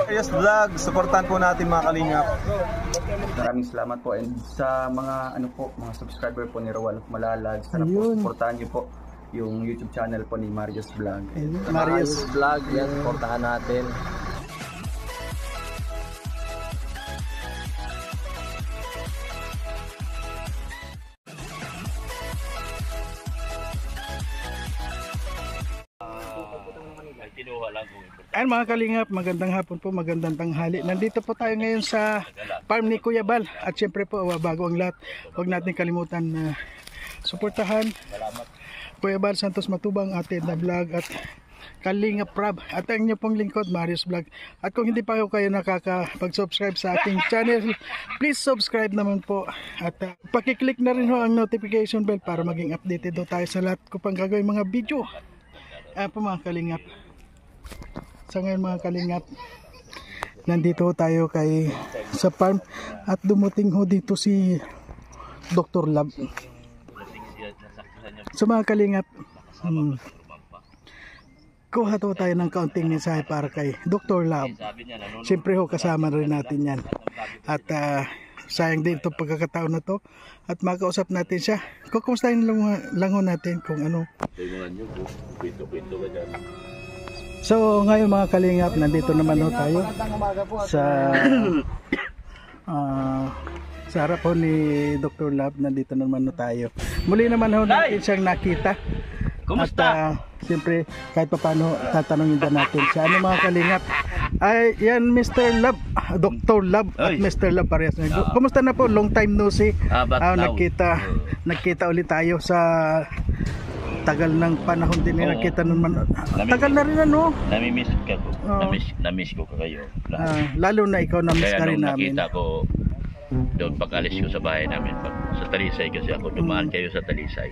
Marius Vlog, supportan po natin mga kalingap. Maraming salamat po, and sa mga mga subscriber po ni Roel Malalag, sana po supportahan niyo po yung YouTube channel po ni Marius Vlog. Marius Vlog, yan, supportahan natin. Ayan mga kalingap, magandang hapon po, magandang tanghali. Nandito po tayo ngayon sa farm ni Kuya Bal. At syempre po, bago ang lahat, huwag natin kalimutan na suportahan Kuya Bal Santos Matubang, atin na vlog, at Kalingap Rab, at ang inyo pong lingkod, Marius Vlog. At kung hindi pa kayo nakakapag-subscribe sa ating channel, please subscribe naman po. At pakiclick na rin ho ang notification bell para maging updated do tayo sa lahat ko pang gagawin mga video. Ayan po mga kalingap. Sa ngayon mga kalingap, nandito tayo sa farm at dumating ho dito si Dr. Lab. So mga kalingap, kuha to tayo ng kaunting mensahe para kay Dr. Lab. Siyempre ho kasama rin natin yan. At sayang din itong pagkakataon na to at makausap natin siya. Kukumustahin lang ho natin kung ano. So ngayon mga kalingap, nandito naman ho tayo sa harap ho ni Dr. Lab. Nandito naman ho tayo. Muli naman ho natin siyang nakita. Kumusta? At siyempre kahit pa paano tatanungin din natin siya. Ano mga kalingap? Ay yan Mr. Lab, Dr. Lab at Mr. Lab parehas. Kumusta na po? Long time no see. Nagkita ulit tayo sa tagal ng panahon din na nakita naman. Tagal na rin ano. Nami-miss ka ko. Namiss ko kayo. Lalo na ikaw na-miss ka rin namin. Kaya nung nakita ko doon pag-alis ko sa bahay namin sa Talisay, kasi ako dumaan kayo sa Talisay.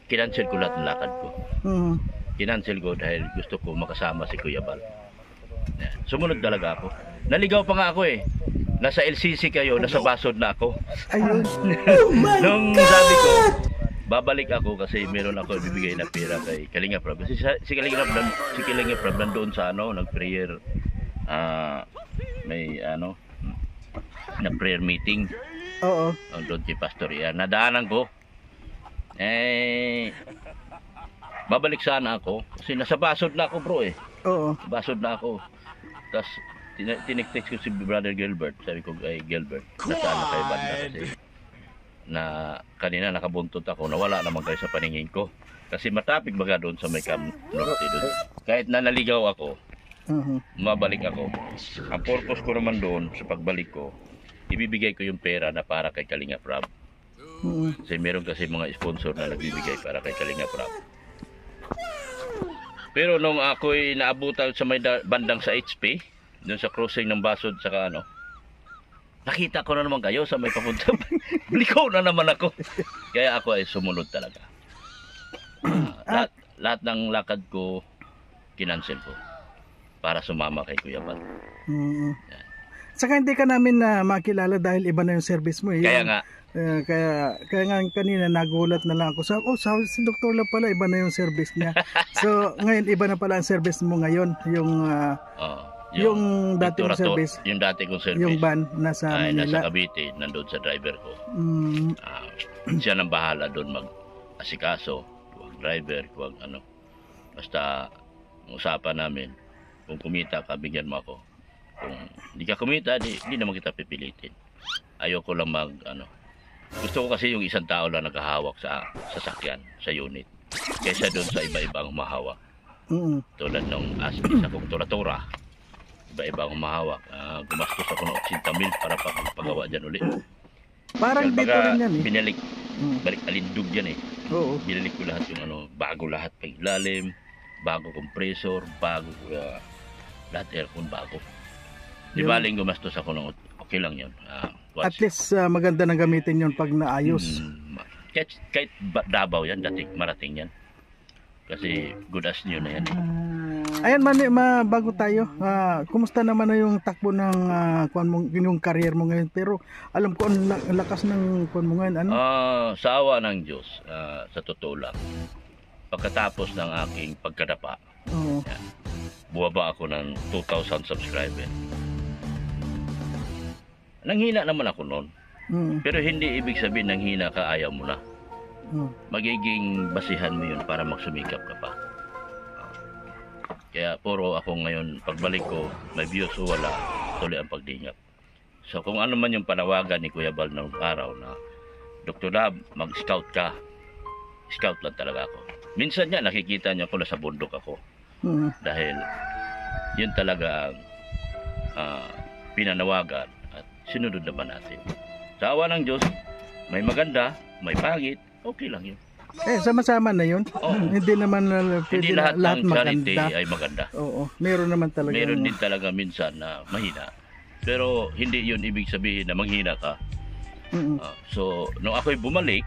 Kinansel ko lahat ng lakad ko. Kinansel ko dahil gusto ko makasama si Kuya Bal. Sumunod talaga ako. Naligaw pa nga ako eh. Nasa LCC kayo, nasa Basod na ako. Ayun. Nung sabi ko, babalik ako kasi meron ako bibigay na pera kay Kalingap Rab. Si Kalingap Rab nandoon sa nag-prayer, may na prayer meeting. Oo. Doon kay Pastor Ian. Nadaanan ko. Babalik sana ako kasi nasa Basod na ako bro eh. Oo. Basod na ako. Tapos tinik-text ko si Brother Gilbert. Sabi ko kay Gilbert, nasaan na kayo banda kasi na kanina nakabuntot ako, nawala naman kayo sa paningin ko kasi matapig baga doon sa may Camp Norte doon. Kahit na naligaw ako, mabalik ako. Ang purpose ko naman doon sa pagbalik ko, ibibigay ko yung pera na para kay Kalingap Rab. Kasi meron kasi mga sponsor na nagbibigay para kay Kalingap Rab. Pero nung ako'y naabutan sa may bandang sa HP, doon sa crossing ng Basod saka nakita ko na naman kayo sa may papunta. Blikaw na naman ako. Kaya ako ay sumunod talaga. Lahat ng lakad ko, kinansel ko para sumama kay Kuya Bal. Saka hindi ka namin na makilala dahil iba na yung service mo. Kaya nga. Kaya nga kanina nagulat na lang ako. Si Dr. Lab pala, iba na yung service niya. So ngayon, iba na pala ang service mo ngayon. Yung dati kong service. Yung dati kong service. Yung van nasa Manila. Nasa Cavite, nandun sa driver ko. Siya nang bahala doon mag-asikaso. Huwag driver, huwag Basta, usapan namin. Kung kumita ka, bigyan mo ako. Kung hindi ka kumita, di naman kita pipilitin. Ayoko lang gusto ko kasi yung isang tao lang nakahawak sa sasakyan, sa unit. Kaysa doon sa iba-ibang humahawak. Tulad nung ASPI sa kong tura-tura. Iba-ibang humahawak. Gumastos ako ng 80,000 para pagawa dyan ulit. Parang dito rin yan eh. Balik alindog yan eh. Oo. Binalik ko lahat yung bago lahat pa ilalim, bago compressor, bago lahat aircon bago. Di baling gumastos ako ng okay lang yun. At least maganda na gamitin yun pag naayos. Kahit Davao yan, dati marating yan. Kasi good as new na yan. Ayan, bago tayo. Kumusta naman na yung takbo ng yung career mo ngayon? Pero alam ko ang lakas ng kuwan mo ngayon. Sa awa ng Diyos, sa totoo lang, pagkatapos ng aking pagkadapa, buwaba ako ng 2,000 subscriber. Nanghina naman ako noon. Pero hindi ibig sabihin nanghina ka, ayaw mo na. Magiging basihan mo yun para magsumikap ka pa. Kaya puro ako ngayon, pagbalik ko, may views o wala, tuloy ang pagdingap. So kung ano man yung panawagan ni Kuya Bal ng araw na, Dr. Rab, mag-scout ka. Scout lang talaga ako. Minsan niya, nakikita niya ko na sa bundok ako. Dahil yun talaga ang pinanawagan at sinunod naman natin. Sa awa ng Diyos, may maganda, may pangit, okay lang yun. Sama-sama na yun. Hindi naman hindi lahat ng charity ay maganda. Oo, meron naman talaga. Meron din talaga minsan na mahina. Pero hindi yun ibig sabihin na manghina ka. So, nung ako'y bumalik,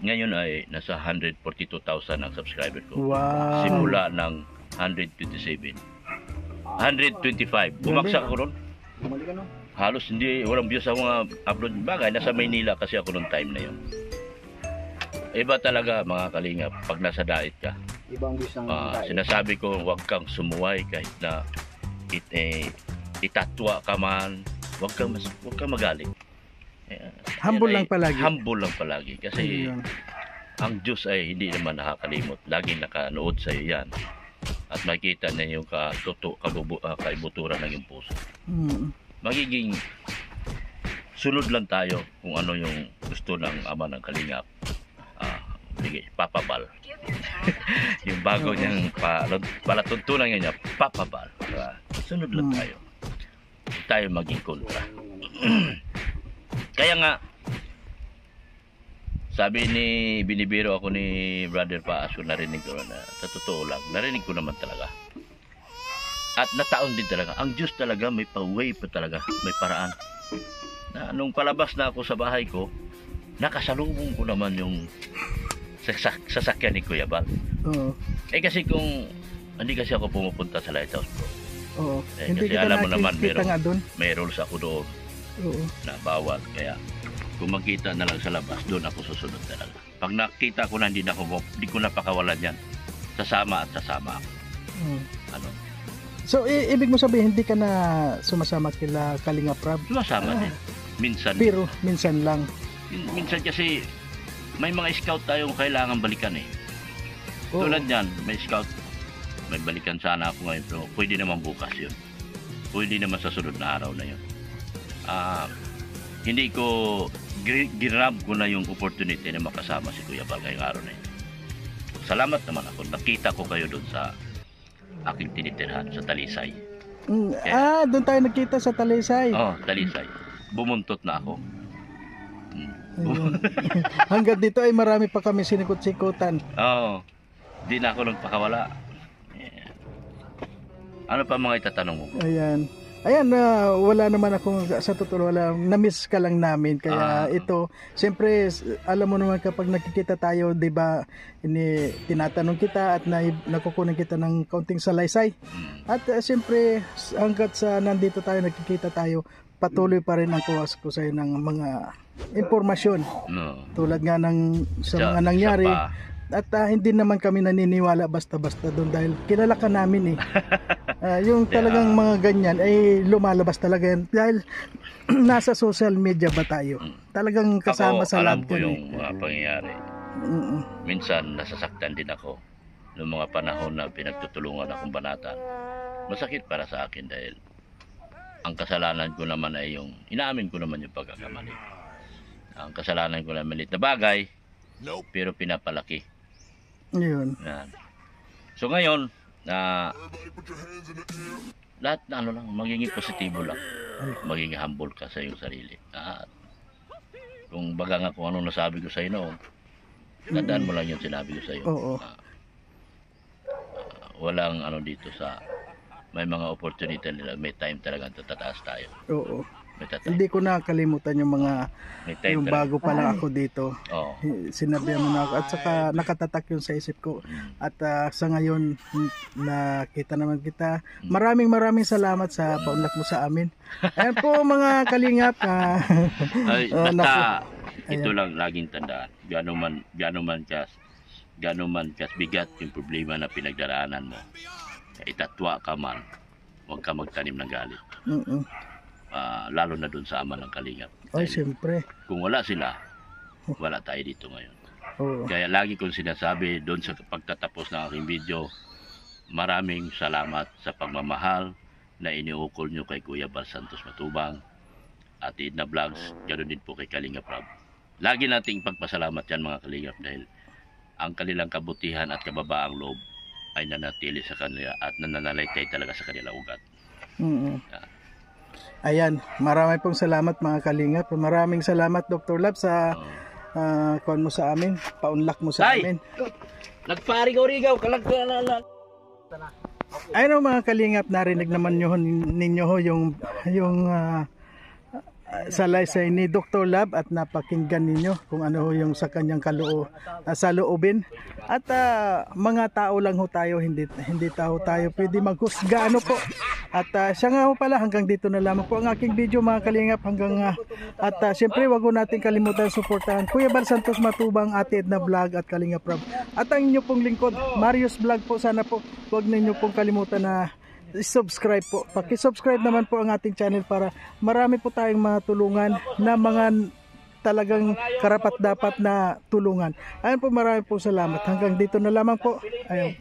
ngayon ay nasa 142,000 ang subscriber ko. Wow. Simula ng 127. 125. Bumagsak ako ron. Halos hindi, walang views sa mga upload. Bagay, nasa Maynila kasi ako nung time na yun. Iba talaga mga kalingap pag nasa diet ka. Ibang views ang Sinasabi ko, huwag kang sumuway kahit na itatwa ka man. Huwag kang magaling. Humble lang palagi. Humble lang palagi. Kasi ang Diyos ay hindi naman nakakalimot. Laging nakanood sa iyo yan. At makikita niya yung kaibuturan ng iyong puso. Magiging sunod lang tayo kung ano yung gusto ng Ama ng Kalingap. Sige, Papa Bal. Yung bago niyang palatuntunan niya, Papa Bal. Sunod lang tayo. Tayo maging kontra. Kaya nga, sabi ni, binibiro ako ni Brother Paaso, narinig ko na, sa totoo lang, narinig ko naman talaga. At nataon din talaga. Ang Diyos talaga, may pa-way pa talaga, may paraan. Na nung palabas na ako sa bahay ko, nakasalubong ko naman yung sasakyan ni Kuya Bal. Kasi kung hindi kasi ako pumupunta sa Lighthouse, bro. Kasi alam mo naman, may rules ako doon na bawal. Kaya kung magkita na lang sa labas, doon ako susunod talaga. Pag nakita ko na hindi ko na pakawalan yan, sasama at sasama ako. So ibig mo sabihin hindi ka na sumasama kila Kalingap Rab? Sumasama din. Minsan. Pero minsan lang. Minsan kasi may mga scout tayong kailangan balikan eh. Tulad yan, may scout, may balikan sana ako ngayon, pero pwede naman bukas yun. Pwede naman sa sunod na araw na yun. Hindi ko ginrab ko na yung opportunity na makasama si Kuya Bal ngayong araw na yun. Salamat naman ako. Nakita ko kayo doon sa aking tinitirhan sa Talisay. Doon tayo nakita sa Talisay. Talisay. Bumuntot na ako. Hanggang dito ay marami pa kami sinikot-sikutan. Di na ako nagpakawala. Ano pa mga itatanong mo? Ayan, wala naman akong, sa totoo wala, na-miss ka lang namin. Kaya ito, siyempre, alam mo naman kapag nakikita tayo, di ba, tinatanong kita at nakukunin kita ng kaunting salaysay. At siyempre, hanggat sa nandito tayo, nakikita tayo, patuloy pa rin ang kuwas ko sa'yo ng mga impormasyon. Tulad nga ng sa mga nangyari. At hindi naman kami naniniwala basta-basta doon dahil kilala ka namin eh. Yung talagang mga ganyan ay lumalabas talaga yan dahil nasa social media ba tayo. Talagang kasama sa lahat. Alam ko yung mga pangyayari. Minsan nasasaktan din ako noong mga panahon na pinagtutulungan akong banatan. Masakit para sa akin dahil ang kasalanan ko naman ay yung inaamin ko naman yung pagkakamali. Ang kasalanan ko na maliit na bagay pero pinapalaki. Yun. So ngayon, lahat na lang, magiging positibo lang. Magiging humble ka sa iyong sarili. Kung baga nga kung anong nasabi ko sa iyo noon, tandaan mo lang yung sinabi ko sa iyo. Walang dito sa may mga opportunity nila, may time talagang tatataas tayo. Hindi ko nakalimutan yung mga yung bago pa lang ako dito. Sinabihan mo na ako at saka nakatatak yun sa isip ko. At sa ngayon nakita naman kita. Maraming salamat sa paunlak mo sa amin. Ayan po mga kalingap. Basta ito lang laging tandaan. Gaano man kas bigat yung problema na pinagdaraanan mo. itatwa ka man, huwag ka magtanim ng galit. Mm-mm. Lalo na dun sa ama ng Kalingap. Ay, Dahil siyempre. kung wala sila, wala tayo dito ngayon. Oo. Kaya lagi kong sinasabi doon sa pagtatapos ng aking video, maraming salamat sa pagmamahal na iniukol nyo kay Kuya Bal Santos Matubang at Edna Vlogs, ganoon din po kay Kalingap Rob. Lagi nating pagpasalamat yan mga Kalingap dahil ang kanilang kabutihan at kababaang loob ay nanatili sa kanila at nananalaytay talaga sa kanila ugat. Mm-mm. Ayan, maraming pong salamat mga Kalingap. Maraming salamat Dr. Lab sa kuwan mo sa amin, paunlak mo sa amin. Nagparigaw-rigaw, kalag. Ayun mga Kalingap, narinig naman ninyo yung salaysay ni Dr. Lab at napakinggan ninyo kung ano yung sa kanyang sa loobin. At mga tao lang ho tayo, hindi tayo pwede maghusga ano po. At siya nga ho pala, hanggang dito na lamang po ang aking video mga Kalingap. At siyempre wag ho natin kalimutan suportahan Kuya Bal Santos Matubang, Ate Edna Vlog at Kalingap Rob. At ang inyo pong lingkod, Marius Vlog po, sana po wag ninyo pong kalimutan na subscribe po. Paki-subscribe naman po ang ating channel para marami po tayong matulungan na mga talagang karapat dapat na tulungan. Ayun po, marami po salamat. Hanggang dito na lamang po. Ayun.